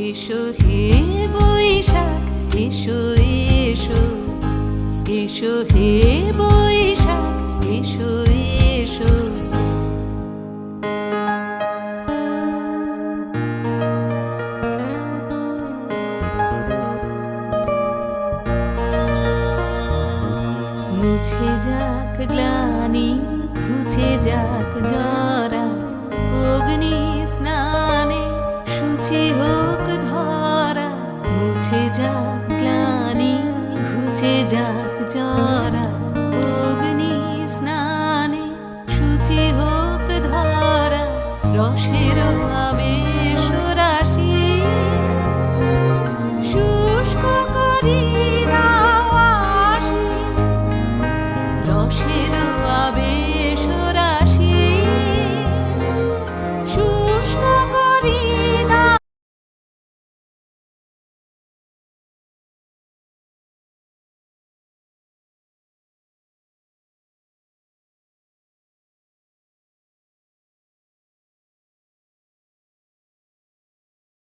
এসো হে বৈশাখ, এসো এসো, এসো হে বৈশাখ, এসো এসো। মুছে যাক গ্লানি, ঘুচে যাক জরা, অগ্নি স্নানে শুচি হোক ধরা। মুছে যাক গ্লানি, ঘুচে যাক জরা, অগ্নি স্নানে শুচি হোক ধরা। রসের আবেশ